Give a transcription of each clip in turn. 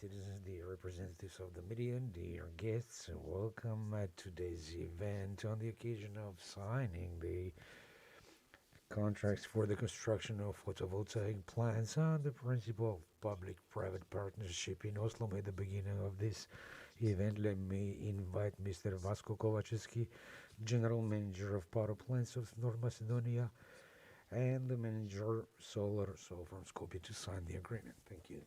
citizens, dear representatives of the media, dear guests, welcome at today's event on the occasion of signing the contracts for the construction of photovoltaic plants on the principle of public-private partnership in Oslomej. At the beginning of this event, let me invite Mr. Vasko Kovačevski, General Manager of Power Plants of North Macedonia, and the Manager Solar from Skopje to sign the agreement. Thank you.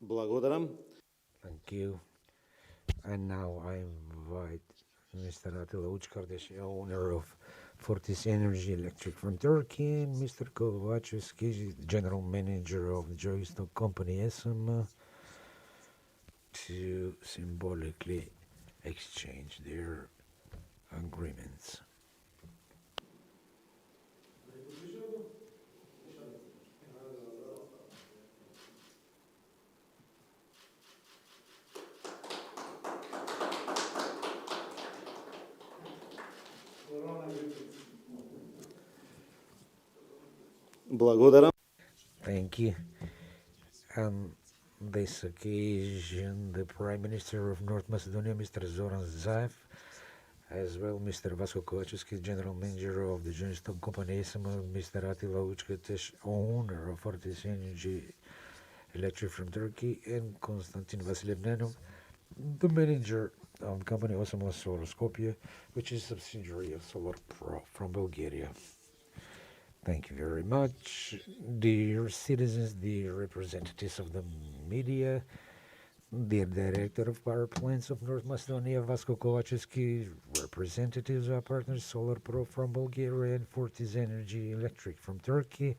Благодарам. Thank you. And now I invite Mr. Atilla Uçkardeş, owner of Fortis Energy Electric from Turkey, and Mr. Kovačevski, General Manager of the Joystock Company SMA, to symbolically exchange their agreements. Благодарам. Thank you. On this occasion, the Prime Minister of North Macedonia, Mr. Zoran Zaev, as well Mr. Vasko Kovačevski, General Manager of the Joystock Company SMA, Mr. Atilla Uçkardeş, owner of Fortis Energy Electric from Turkey, and Konstantin Vasilevnenov, the manager of the company Oslomej Solar Skopje, which is a subsidiary of Solar Pro from Bulgaria. Thank you very much, dear citizens, dear representatives of the media, dear Director of Power Plants of North Macedonia, Vasko Kovačevski, representatives of partners Solar Pro from Bulgaria and Fortis Energy Electric from Turkey,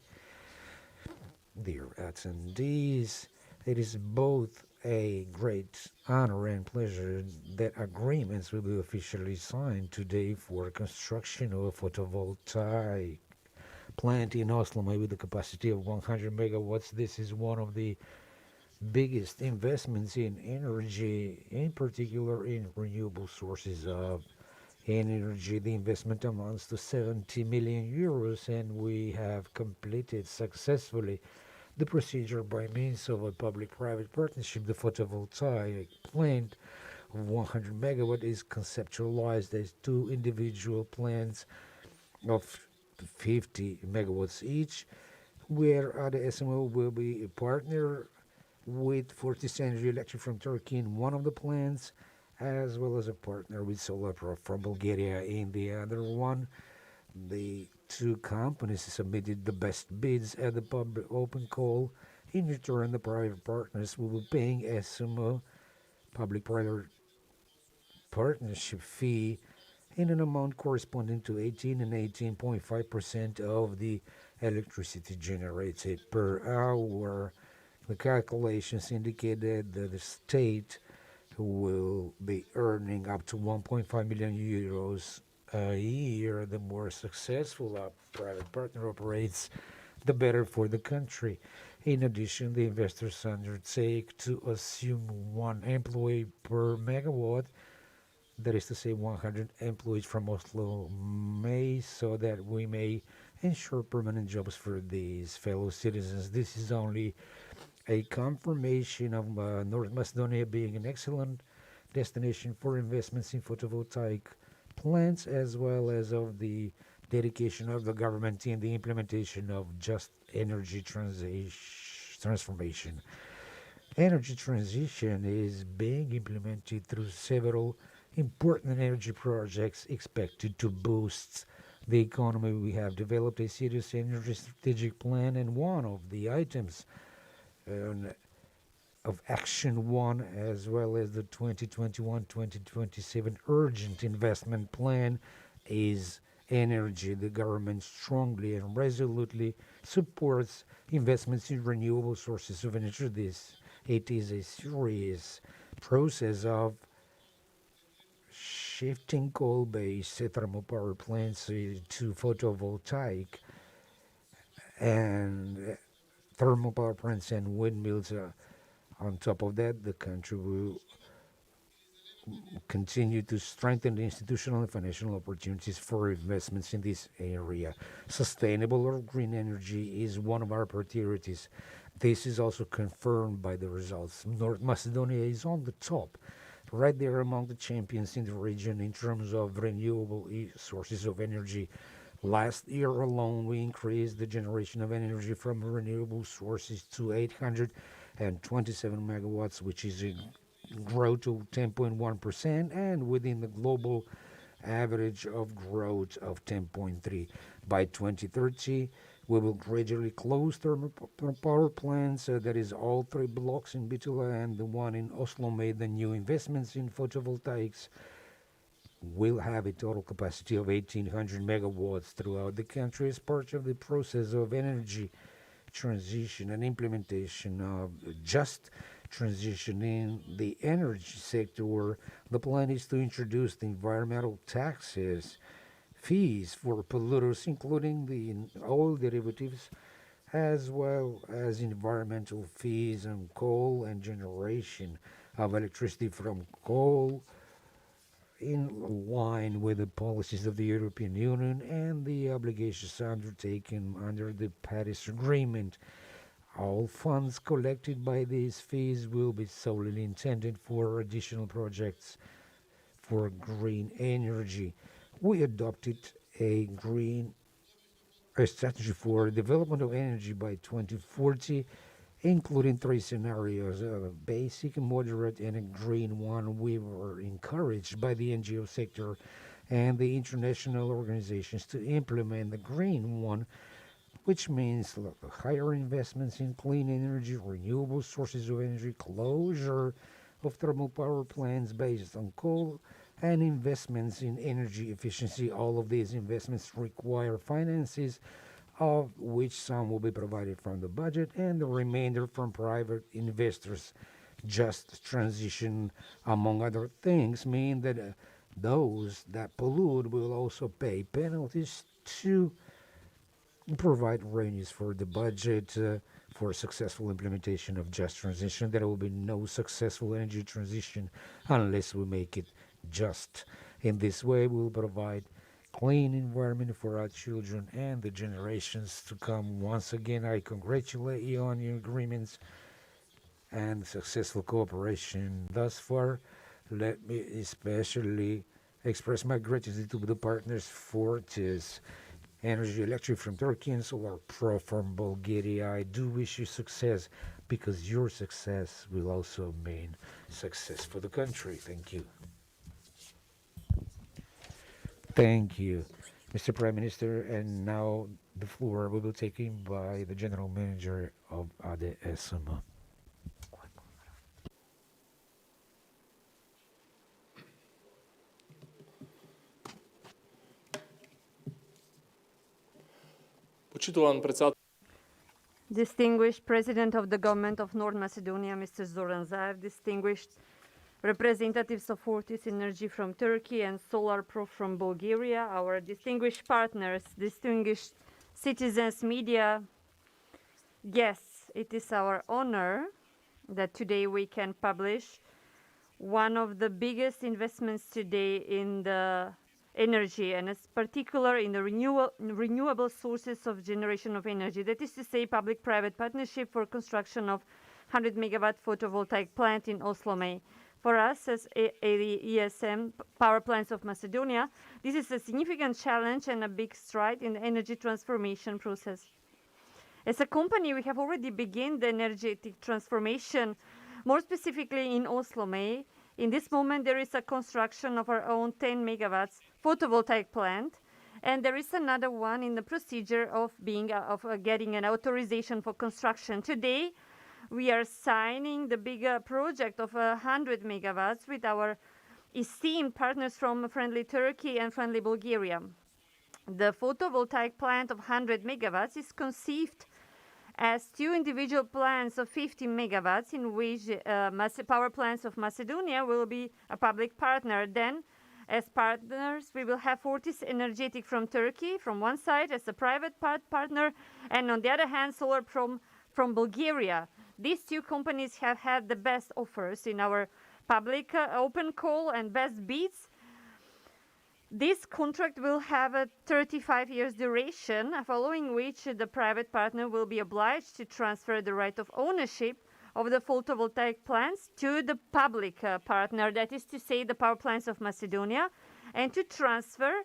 dear attendees. It is both a great honor and pleasure that agreements will be officially signed today for construction of a photovoltaic plant in Oslomej with a capacity of 100 megawatts. This is one of the biggest investments in energy, in particular in renewable sources of energy. The investment amounts to 70 million euros, and we have completed successfully the procedure by means of a public-private partnership. The photovoltaic plant of 100 megawatt is conceptualized as two individual plants of 50 megawatts each, where the SMO will be a partner with Fortis Energy Electric from Turkey in one of the plants, as well as a partner with Solar Pro from Bulgaria in the other one. The two companies submitted the best bids at the public open call. In return, the private partners will be paying SMO public-private partnership fee in an amount corresponding to 18 and 18.5% of the electricity generated per hour. The calculations indicated that the state will be earning up to 1.5 million euros a year. The more successful a private partner operates, the better for the country. In addition, the investors undertake to assume one employee per megawatt, that is to say 100 employees from Oslomej, so that we may ensure permanent jobs for these fellow citizens. This is only a confirmation of North Macedonia being an excellent destination for investments in photovoltaic plants, as well as of the dedication of the government in the implementation of just energy transformation. Energy transition is being implemented through several important energy projects expected to boost the economy. We have developed a serious energy strategic plan, and one of the items of Action 1, as well as the 2021-2027 Urgent Investment Plan, is energy. The government strongly and resolutely supports investments in renewable sources of energy. It is a serious process of shifting coal-based thermal power plants to photovoltaic and thermal power plants and windmills. On top of that, the country will continue to strengthen the institutional and financial opportunities for investments in this area. Sustainable or green energy is one of our priorities. This is also confirmed by the results. North Macedonia is on the top, right there among the champions in the region in terms of renewable sources of energy. Last year alone, we increased the generation of energy from renewable sources to 827 megawatts, which is a growth of 10.1%, and within the global average of growth of 10.3%. By 2030, we will gradually close thermal power plants, that is all 3 blocks in Bitula and the one in Oslomej. The new investments in photovoltaics will have a total capacity of 1,800 megawatts throughout the country as part of the process of energy transition and implementation of just transition in the energy sector, where the plan is to introduce the environmental taxes, fees for polluters, including the oil derivatives, as well as environmental fees on coal and generation of electricity from coal, in line with the policies of the European Union and the obligations undertaken under the Paris Agreement. All funds collected by these fees will be solely intended for additional projects for green energy. We adopted a strategy for development of energy by 2040, including 3 scenarios: a basic, a moderate, and a green one. We were encouraged by the NGO sector and the international organizations to implement the green one, which means higher investments in clean energy, renewable sources of energy, closure of thermal power plants based on coal, and investments in energy efficiency. All of these investments require finances, of which some will be provided from the budget and the remainder from private investors. Just transition, among other things, mean that those that pollute will also pay penalties to provide revenues for the budget. For successful implementation of just transition, there will be no successful energy transition unless we make it just. In this way, we will provide clean environment for our children and the generations to come. Once again, I congratulate you on your agreements and successful cooperation thus far. Let me especially express my gratitude to the partners Fortis, Energy Electric from Turkey, and Solar Pro from Bulgaria. I do wish you success, because your success will also mean success for the country. Thank you. Thank you, Mr. Prime Minister. And now the floor will be taken by the General Manager of ADSM. Distinguished President of the Government of North Macedonia, Mr. Zoran Zaev, distinguished representatives of Fortis Energy from Turkey and Solar Pro from Bulgaria, our distinguished partners, distinguished citizens, media, guests, it is our honor that today we can publish one of the biggest investments today in the energy, and it's particular in the renewable sources of generation of energy. That is to say, public-private partnership for construction of 100 megawatt photovoltaic plant in Oslomej. For us as ESM, Power Plants of Macedonia, this is a significant challenge and a big stride in the energy transformation process. As a company, we have already begun the energetic transformation, more specifically in Oslomej, In this moment, there is a construction of our own 10 megawatts photovoltaic plant, and there is another one in the procedure of getting an authorization for construction. Today, we are signing the bigger project of 100 megawatts with our esteemed partners from friendly Turkey and friendly Bulgaria. The photovoltaic plant of 100 megawatts is conceived as two individual plants of 50 megawatts, in which power plants of Macedonia will be a public partner. Then, as partners, we will have Fortis Energetic from Turkey from one side as a private partner, and on the other hand, Solar from Bulgaria. These two companies have had the best offers in our public open call and best bids. This contract will have a 35 years duration, following which the private partner will be obliged to transfer the right of ownership of the photovoltaic plants to the public partner, that is to say the power plants of Macedonia, and to transfer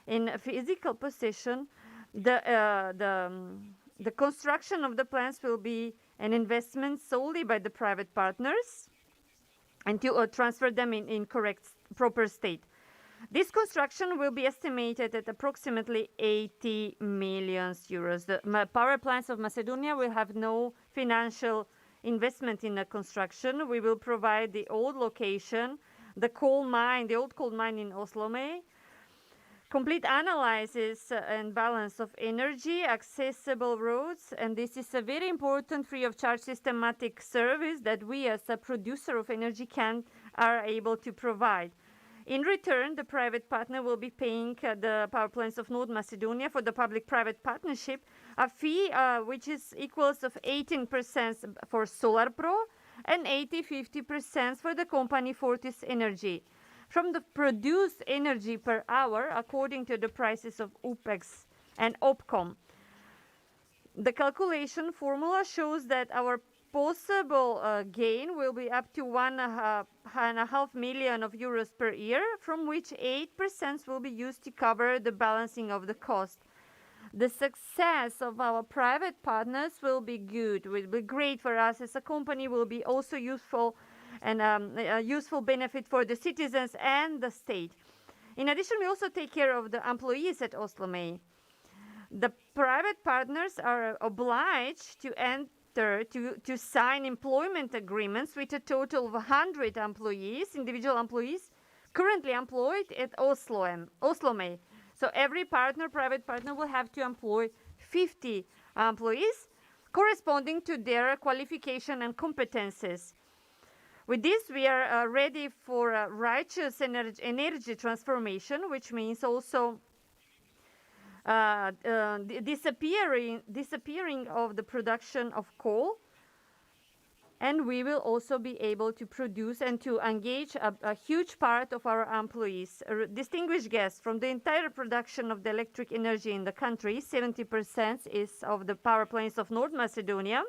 in physical possession the construction of the plants will be an investment solely by the private partners, and to transfer them in proper state. This construction will be estimated at approximately 80 million euros. The power plants of Macedonia will have no financial investment in the construction. We will provide the old location, the old coal mine in Oslomej, complete analysis and balance of energy, accessible roads, and this is a very important free of charge systematic service that we as a producer of energy are able to provide. In return, the private partner will be paying the power plants of North Macedonia for the public-private partnership a fee which is equals of 18% for Solar Pro and 50% for the company Fortis Energy. From the produced energy per hour, according to the prices of OPEX and OPCOM. The calculation formula shows that our possible gain will be up to 1.5 million euros per year, from which 8% will be used to cover the balancing of the cost. The success of our private partners will be good, will be great for us as a company, will be also useful and a useful benefit for the citizens and the state. In addition, we also take care of the employees at Oslomej. The private partners are obliged to sign employment agreements with a total of 100 employees, individual employees, currently employed at Oslomej. So every private partner will have to employ 50 employees corresponding to their qualification and competences. With this, we are ready for righteous energy transformation, which means also disappearing of the production of coal, and we will also be able to produce and to engage a huge part of our employees. Distinguished guests, from the entire production of the electric energy in the country, 70% is of the power plants of North Macedonia.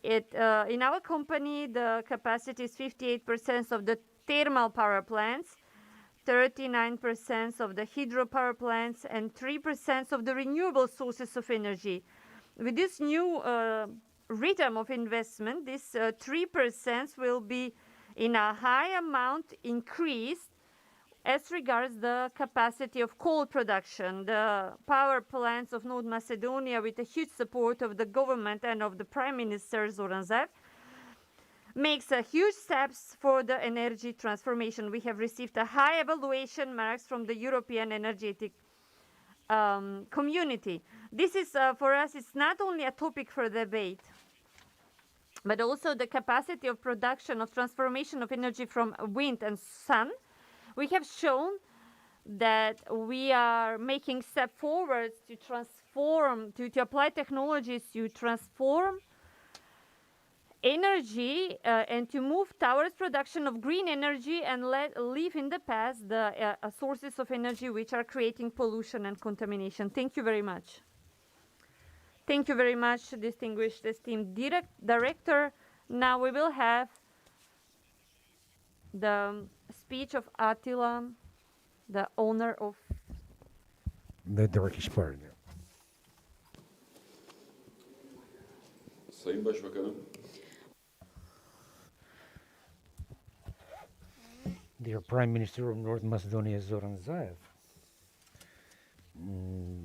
In our company, the capacity is 58% of the thermal power plants, 39% of the hydropower plants, and 3% of the renewable sources of energy. With this new rhythm of investment, this 3% will be in a high amount increased as regards the capacity of coal production. The power plants of North Macedonia, with the huge support of the government and of the Prime Minister Zoran Zaev, makes a huge steps for the energy transformation. We have received a high evaluation marks from the European energetic community. This is, for us, it's not only a topic for debate, but also the capacity of production of transformation of energy from wind and sun. We have shown that we are making step forwards to transform, to apply technologies to transform energy and to move towards production of green energy and leave in the past the sources of energy which are creating pollution and contamination. Thank you very much. Thank you very much, distinguished esteemed director. Now we will have the speech of Attila, the owner of the Turkish partner. Sayın Başbakanım, dear Prime Minister of North Macedonia, Zoran Zaev,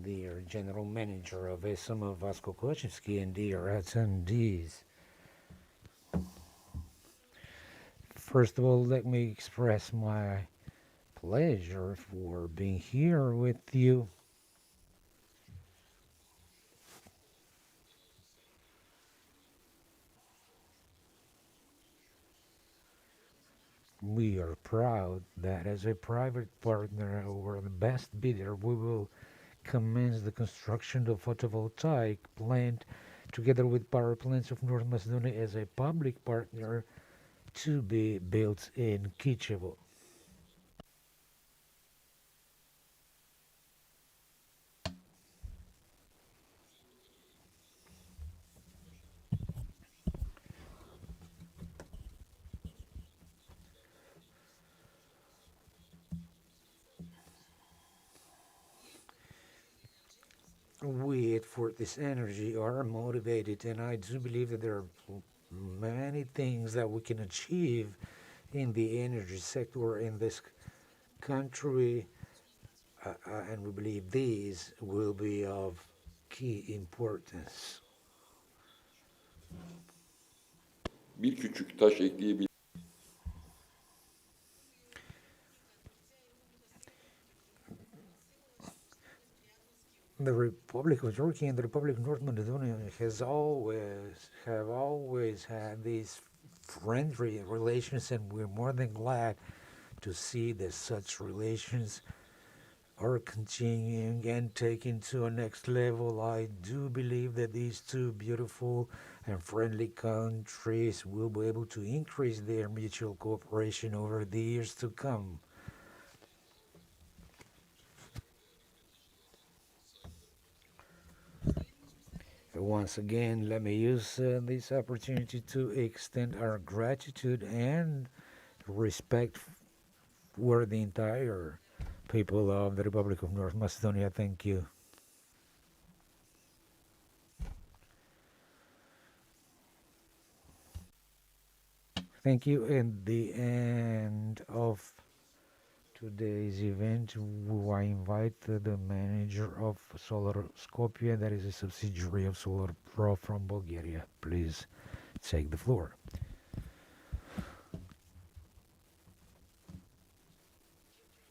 dear General Manager of Oslomej, Vasko Kovačevski, and dear attendees. First of all, let me express my pleasure for being here with you. We are proud that as a private partner or the best bidder, we will commence the construction of photovoltaic plant together with power plants of North Macedonia as a public partner to be built in Kičevo. We at Fortis Energy are motivated, and I do believe that there are many things that we can achieve in the energy sector in this country, and we believe these will be of key importance. Bir küçük taş ekleyebilir. The Republic of Turkey and the Republic of North Macedonia have always had these friendly relations, and we're more than glad to see that such relations are continuing and taken to a next level. I do believe that these two beautiful and friendly countries will be able to increase their mutual cooperation over the years to come. Once again, let me use this opportunity to extend our gratitude and respect for the entire people of the Republic of North Macedonia. Thank you. Thank you. At the end of today's event, I invite the manager of Solar Skopje, that is a subsidiary of Solar Pro from Bulgaria. Please take the floor.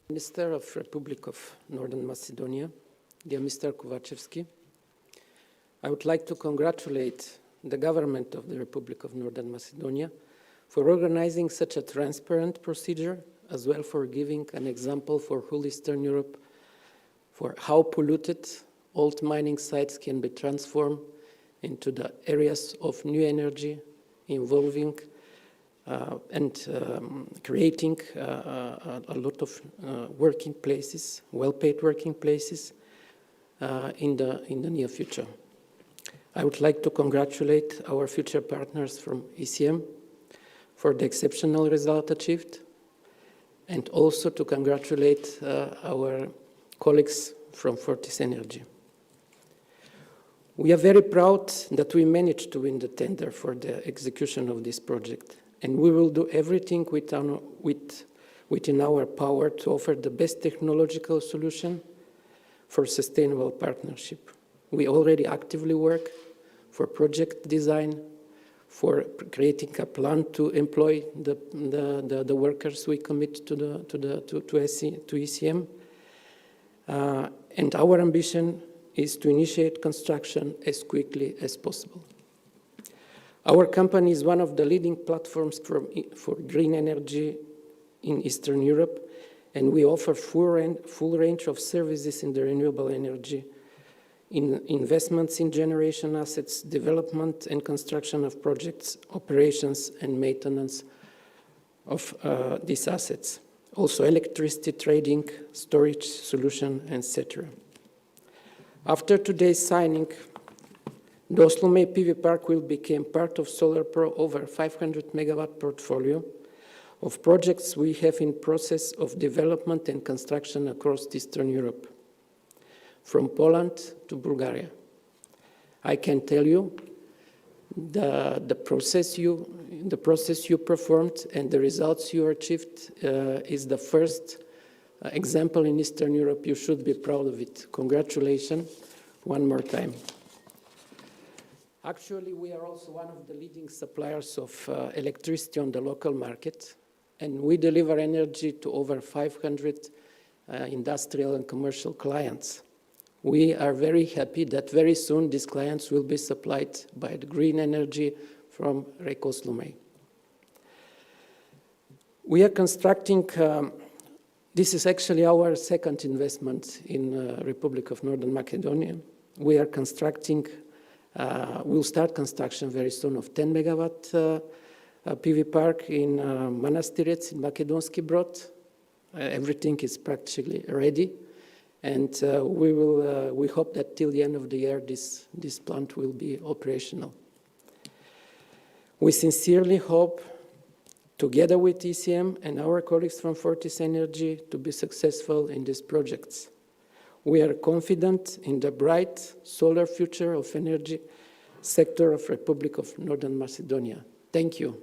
Minister of Republic of Northern Macedonia, dear Mr. Kovačevski, I would like to congratulate the government of the Republic of Northern Macedonia for organizing such a transparent procedure, as well for giving an example for whole Eastern Europe for how polluted old mining sites can be transformed into the areas of new energy, involving and creating a lot of working places, well-paid working places in the near future. I would like to congratulate our future partners from ECM for the exceptional result achieved, and also to congratulate our colleagues from Fortis Energy. We are very proud that we managed to win the tender for the execution of this project, and we will do everything within our power to offer the best technological solution for sustainable partnership. We already actively work for project design, for creating a plan to employ the workers we commit to ECM. And our ambition is to initiate construction as quickly as possible. Our company is one of the leading platforms for green energy in Eastern Europe, and we offer full range of services in the renewable energy, in investments in generation assets, development and construction of projects, operations and maintenance of these assets. Also electricity trading, storage solution, etc. After today's signing, the Oslomej PV Park will become part of Solar Pro over 500 megawatt portfolio of projects we have in process of development and construction across Eastern Europe, from Poland to Bulgaria. I can tell you the process you performed and the results you achieved is the first example in Eastern Europe. You should be proud of it. Congratulations one more time. Actually, we are also one of the leading suppliers of electricity on the local market, and we deliver energy to over 500 industrial and commercial clients. We are very happy that very soon these clients will be supplied by the green energy from REC Oslomej. We are constructing, this is actually our second investment in Republic of Northern Macedonia. We are constructing, we'll start construction very soon of 10 megawatt PV park in Manastirec in Makedonski Brod. Everything is practically ready. And we hope that till the end of the year, this plant will be operational. We sincerely hope, together with ECM and our colleagues from Fortis Energy, to be successful in these projects. We are confident in the bright solar future of energy sector of Republic of Northern Macedonia. Thank you.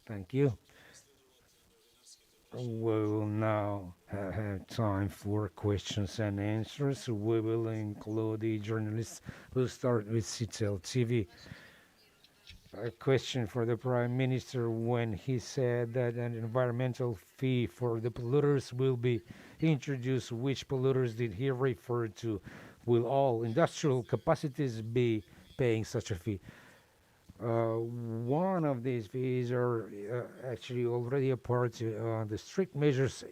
Thank you. We will now have time for questions and answers. We will include the journalists. We'll start with CTL TV. A question for the Prime Minister when he said that an environmental fee for the polluters will be introduced. Which polluters did he refer to? Will all industrial capacities be paying such a fee? One of these fees are actually already a part of the strict measures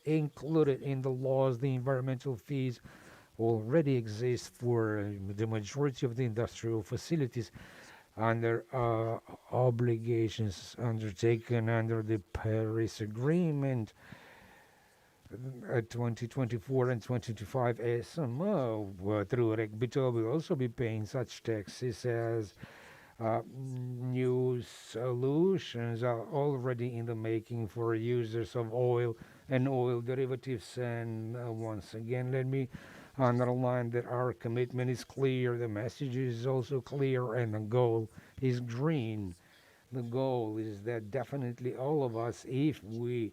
included in the laws. The environmental fees already exist for the majority of the industrial facilities under obligations undertaken under the Paris Agreement. 2024 and 2025 SMO through RECBITO will also be paying such taxes as new solutions are already in the making for users of oil and oil derivatives. And once again, let me underline that our commitment is clear, the message is also clear, and the goal is green. The goal is that definitely all of us, if we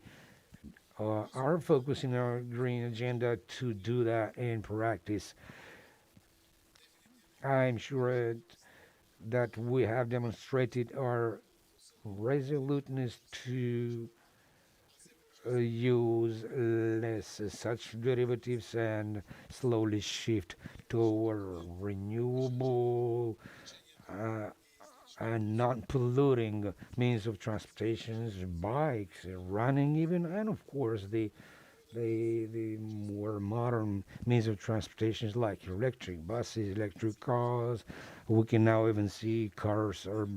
are focusing our green agenda, to do that in practice. I'm sure that we have demonstrated our resoluteness to use less such derivatives and slowly shift toward renewable and non-polluting means of transportation, bikes, running even, and of course the more modern means of transportation like electric buses, electric cars. We can now even see cars are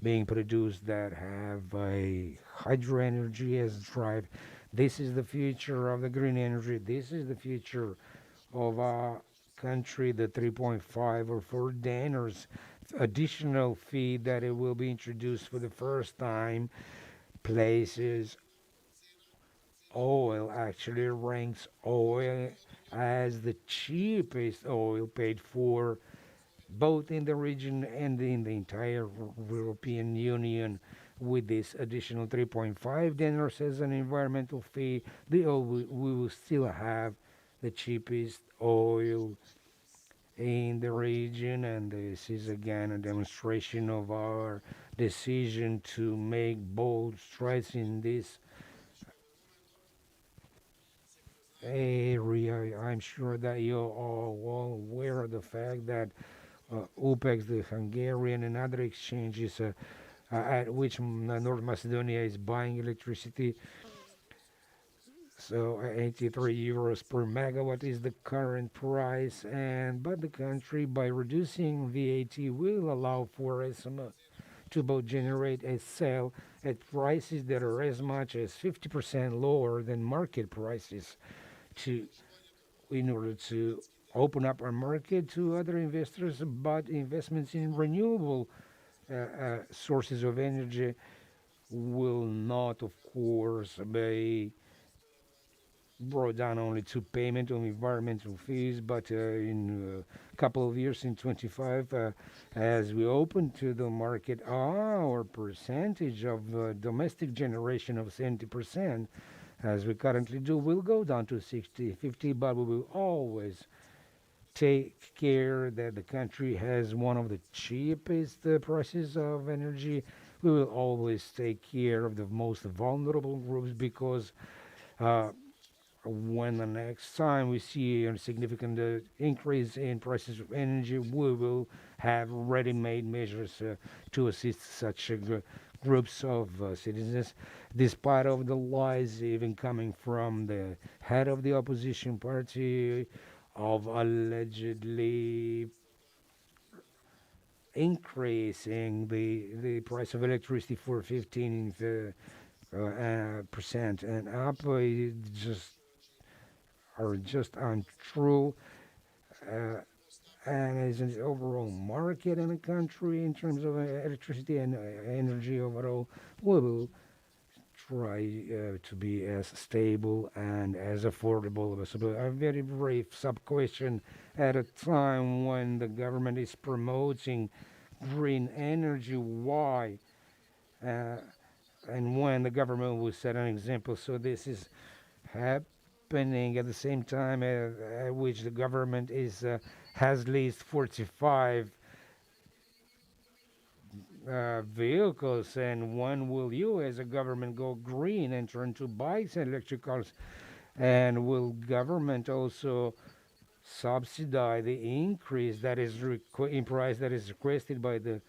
being produced that have a hydro energy as drive. This is the future of the green energy. This is the future of our country. The 3.5 or 4 DANers additional fee that it will be introduced for the first time places oil, actually ranks oil as the cheapest oil paid for both in the region and in the entire European Union. With this additional 3.5 dinars as an environmental fee, we will still have the cheapest oil in the region, and this is again a demonstration of our decision to make bold strides in this area. I'm sure that you're all aware of the fact that OPEC, the Hungarian and other exchanges at which North Macedonia is buying electricity, so 83 euros per megawatt is the current price, but the country, by reducing VAT, will allow for SMO to both generate and sell at prices that are as much as 50% lower than market prices, in order to open up our market to other investors. But investments in renewable sources of energy will not, of course, be brought down only to payment of environmental fees, but in a couple of years, in 25, as we open to the market, our percentage of domestic generation of 70%, as we currently do, will go down to 60, 50, but we will always take care that the country has one of the cheapest prices of energy. We will always take care of the most vulnerable groups, because when the next time we see a significant increase in prices of energy, we will have ready-made measures to assist such groups of citizens, despite of the lies even coming from the head of the opposition party of allegedly increasing the price of electricity for 15 percent and up. It just are just untrue. And as an overall market in the country in terms of electricity and energy overall, we will try to be as stable and as affordable as possible. A very brief sub-question: at a time when the government is promoting green energy, why? And when the government will set an example, so this is happening at the same time at which the government is has leased 45 vehicles, and when will you as a government go green and turn to bikes and electric cars? And will government also subsidize the increase that is in price that is requested by the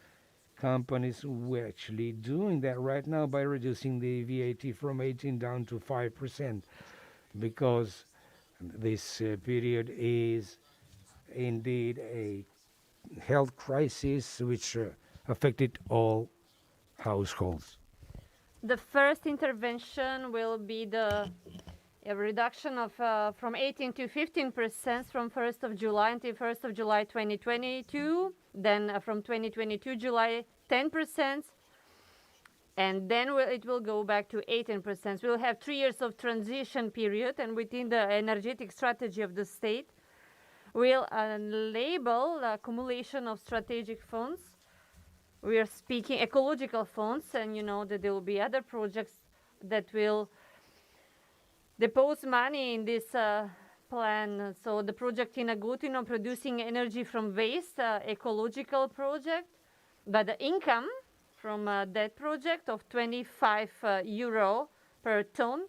companies? We're actually doing that right now by reducing the VAT from 18 down to 5%, because this period is indeed a health crisis which affected all households. The first intervention will be a reduction of from 18 to 15% from 1st of July until 1st of July 2022. Then from 2022 July 10%, and then it will go back to 18%. We'll have 3 years of transition period, and within the energetic strategy of the state, we'll label the accumulation of strategic funds. We are speaking ecological funds, and you know that there will be other projects that will depose money in this plan. So the project in Agutino, producing energy from waste, ecological project, but the income from that project of 25 euro per ton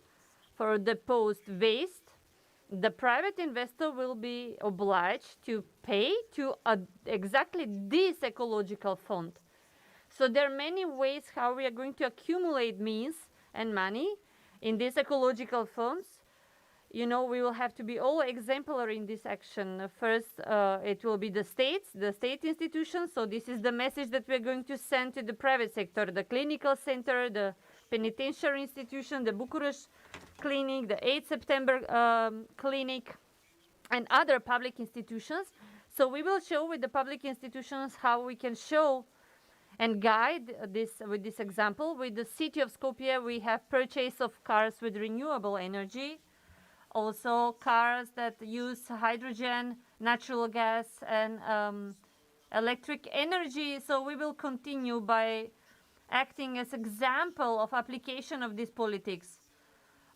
for deposed waste, the private investor will be obliged to pay to exactly this ecological fund. So there are many ways how we are going to accumulate means and money in these ecological funds. You know, we will have to be all exemplary in this action. First, it will be the state institutions. So this is the message that we're going to send to the private sector, the clinical center, the penitentiary institution, the Bucharest clinic, the 8 September clinic, and other public institutions. So we will show with the public institutions how we can show and guide this with this example. With the city of Skopje, we have purchase of cars with renewable energy, also cars that use hydrogen, natural gas, and electric energy. So we will continue by acting as example of application of this politics.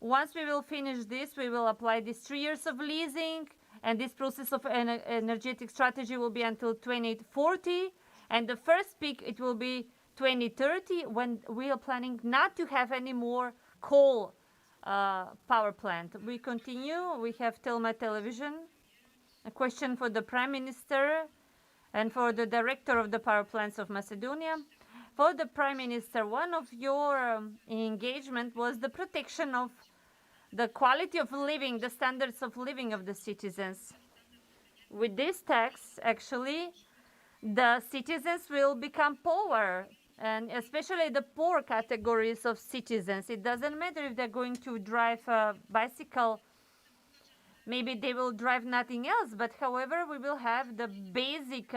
Once we will finish this, we will apply these 3 years of leasing, and this process of energetic strategy will be until 2040. And the first peak, it will be 2030, when we are planning not to have any more coal power plant. We continue. We have Telma Television. A question for the Prime Minister and for the Director of the Power Plants of Macedonia. For the Prime Minister, one of your engagement was the protection of the quality of living, the standards of living of the citizens. With this tax, actually, the citizens will become poorer, and especially the poor categories of citizens. It doesn't matter if they're going to drive a bicycle, maybe they will drive nothing else, but however, we will have the basic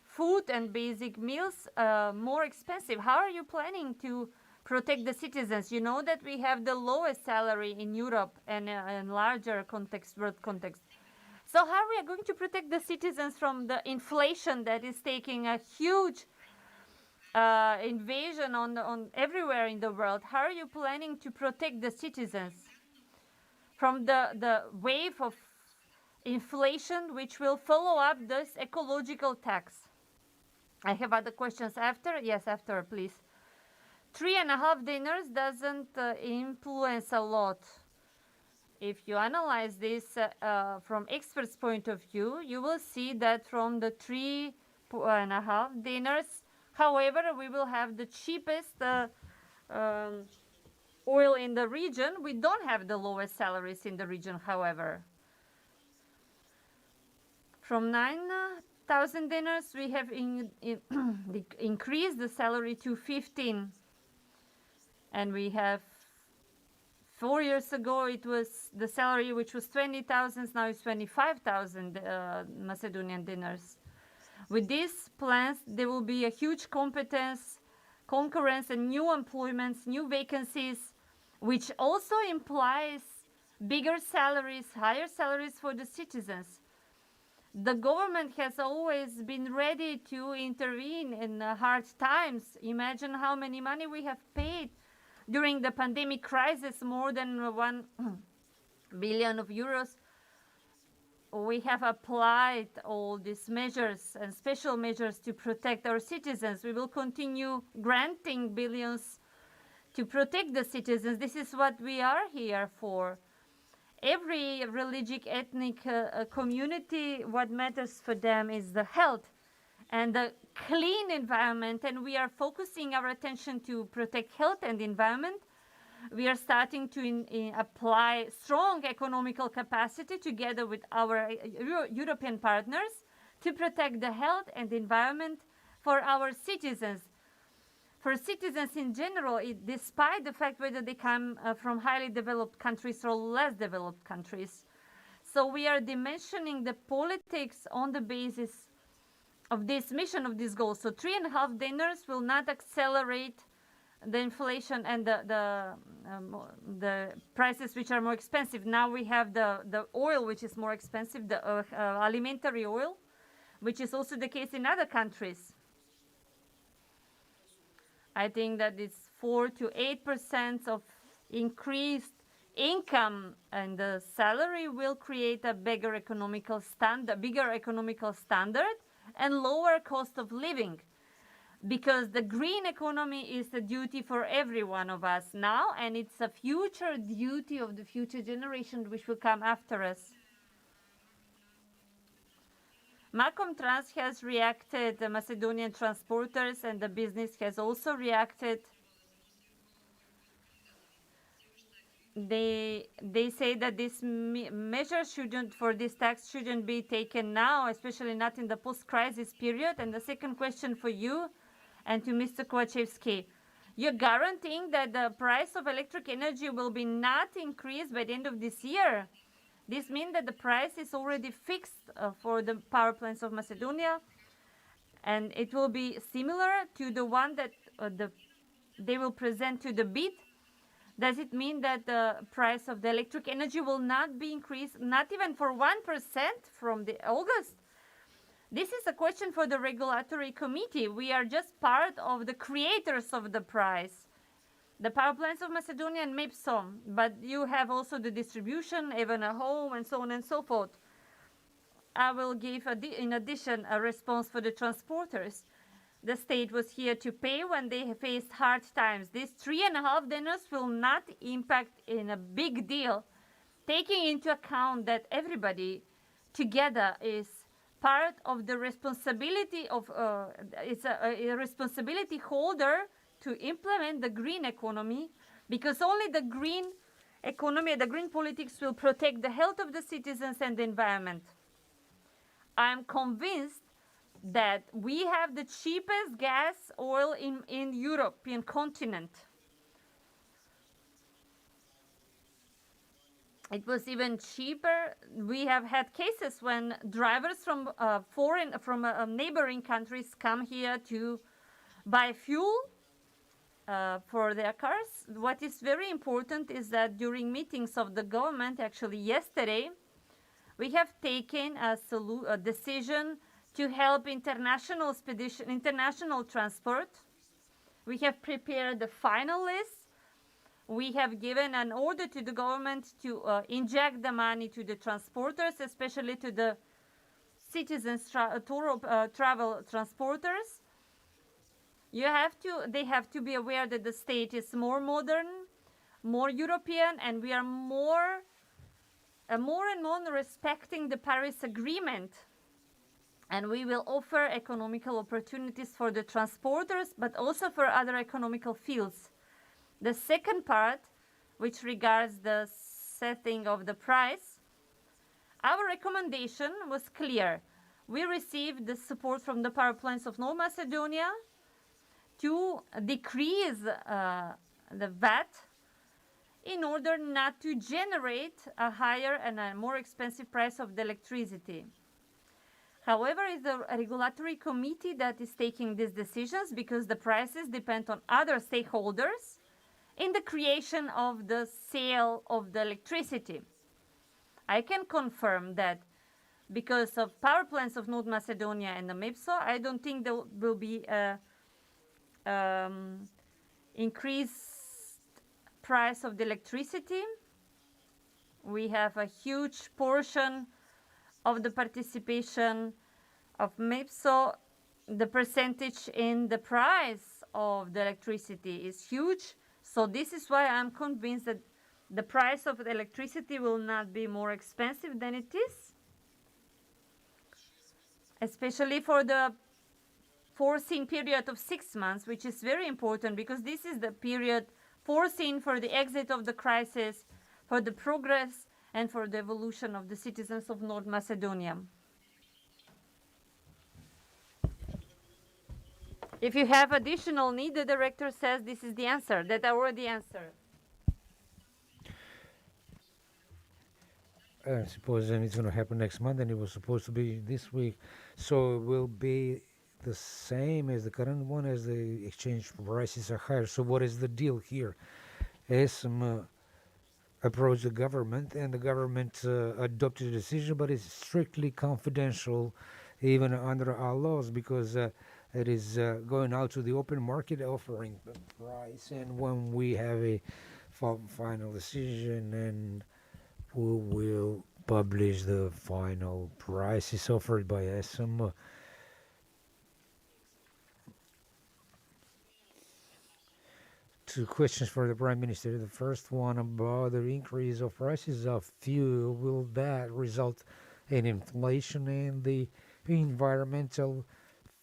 food and basic meals more expensive. How are you planning to protect the citizens? You know that we have the lowest salary in Europe and in larger context, world context. So how are we going to protect the citizens from the inflation that is taking a huge invasion on everywhere in the world? How are you planning to protect the citizens from the wave of inflation which will follow up this ecological tax? I have other questions after. Yes, after, please. 3.5 dinners doesn't influence a lot. If you analyze this from experts' point of view, you will see that from the 3.5 dinners, however, we will have the cheapest oil in the region. We don't have the lowest salaries in the region, however. From 9,000 dinners, we have increased the salary to 15. And we have 4 years ago, it was the salary which was 20,000, now it's 25,000 Macedonian dinars. With these plans, there will be a huge concurrence and new employments, new vacancies, which also implies bigger salaries, higher salaries for the citizens. The government has always been ready to intervene in hard times. Imagine how many money we have paid during the pandemic crisis, more than 1 billion of euros. We have applied all these measures and special measures to protect our citizens. We will continue granting billions to protect the citizens. This is what we are here for. Every religious ethnic community, what matters for them is the health and the clean environment, and we are focusing our attention to protect health and environment. We are starting to apply strong economical capacity together with our European partners to protect the health and environment for our citizens. For citizens in general, despite the fact whether they come from highly developed countries or less developed countries. So we are dimensioning the politics on the basis of this mission, of this goal. So 3.5 dinners will not accelerate the inflation and the prices which are more expensive. Now we have the oil which is more expensive, the alimentary oil, which is also the case in other countries. I think that it's 4 to 8% of increased income and the salary will create a bigger economical standard and lower cost of living, because the green economy is a duty for every one of us now, and it's a future duty of the future generation which will come after us. Malcolm Trans has reacted, the Macedonian transporters and the business has also reacted. They say that this measure for this tax shouldn't be taken now, especially not in the post-crisis period. And the second question for you and to Mr. Kowachevsky, you're guaranteeing that the price of electric energy will be not increased by the end of this year. This means that the price is already fixed for the power plants of Macedonia, and it will be similar to the one that they will present to the bid. Does it mean that the price of the electric energy will not be increased, not even for 1% from the August? This is a question for the regulatory committee. We are just part of the creators of the price, the power plants of Macedonia and MIPSOM, but you have also the distribution, even a home, and so on and so forth. I will give, in addition, a response for the transporters. The state was here to pay when they faced hard times. These 3.5 dinners will not impact in a big deal, taking into account that everybody together is part of the responsibility of, it's a responsibility holder to implement the green economy, because only the green economy, the green politics will protect the health of the citizens and the environment. I am convinced that we have the cheapest gas oil in European continent. It was even cheaper. We have had cases when drivers from neighboring countries come here to buy fuel, for their cars. What is very important is that during meetings of the government, actually yesterday, we have taken a decision to help international transport. We have prepared the final list. We have given an order to the government to inject the money to the transporters, especially to the citizens travel transporters. They have to be aware that the state is more modern, more European, and we are more and more respecting the Paris Agreement. And we will offer economical opportunities for the transporters, but also for other economical fields. The second part, which regards the setting of the price, our recommendation was clear. We received the support from the power plants of North Macedonia to decrease the VAT in order not to generate a higher and a more expensive price of the electricity. However, it's the regulatory committee that is taking these decisions because the prices depend on other stakeholders in the creation of the sale of the electricity. I can confirm that because of power plants of North Macedonia and the MIPSO, I don't think there will be a increased price of the electricity. We have a huge portion of the participation of MIPSO. The percentage in the price of the electricity is huge. So this is why I'm convinced that the price of the electricity will not be more expensive than it is, especially for the foreseen period of 6 months, which is very important because this is the period foreseen for the exit of the crisis, for the progress, and for the evolution of the citizens of North Macedonia. If you have additional need, the director says this is the answer, that I already answered. I suppose then it's going to happen next month, and it was supposed to be this week. So it will be the same as the current one, as the exchange prices are higher. So what is the deal here? ESM approached the government, and the government adopted a decision, but it's strictly confidential, even under our laws, because it is going out to the open market offering the price. And when we have a final decision, and we will publish the final prices offered by ESM. Two questions for the Prime Minister. The first one about the increase of prices of fuel. Will that result in inflation in the environmental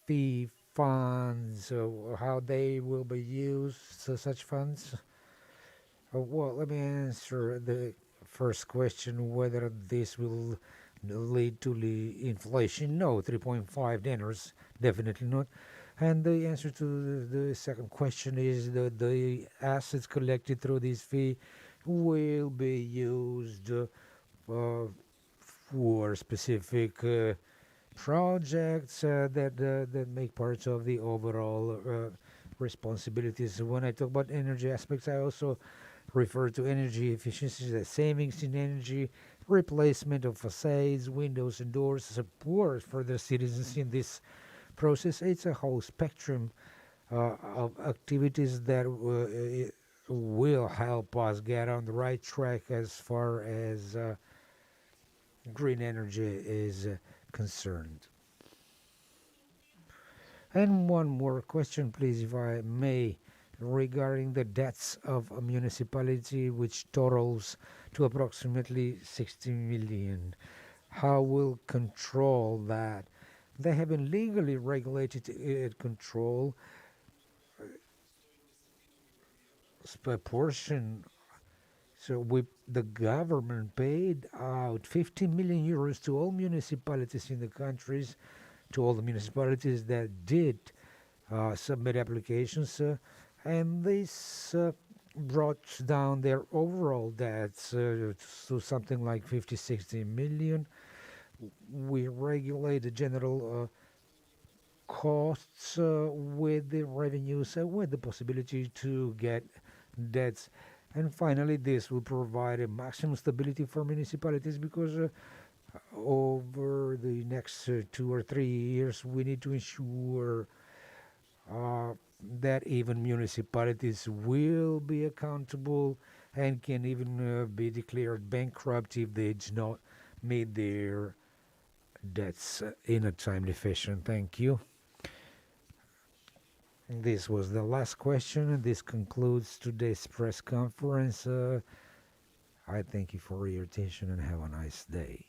fee funds? How they will be used, such funds? Well, let me answer the first question, whether this will lead to the inflation. No, 3.5 dinners, definitely not. And the answer to the second question is that the assets collected through this fee will be used for specific projects that make parts of the overall responsibilities. When I talk about energy aspects, I also refer to energy efficiency, the savings in energy, replacement of facades, windows and doors, support for the citizens in this process. It's a whole spectrum of activities that will help us get on the right track as far as green energy is concerned. And one more question, please, if I may, regarding the debts of a municipality, which totals to approximately 60 million. How will control that? They have been legally regulated control a portion. So the government paid out 50 million euros to all municipalities in the countries, to all the municipalities that did submit applications, and this brought down their overall debts to something like 50-60 million. We regulate the general costs with the revenues, with the possibility to get debts. And finally, this will provide a maximum stability for municipalities because over the next 2 or 3 years, we need to ensure that even municipalities will be accountable and can even be declared bankrupt if they do not meet their debts in a timely fashion. Thank you. This was the last question, and this concludes today's press conference. I thank you for your attention and have a nice day.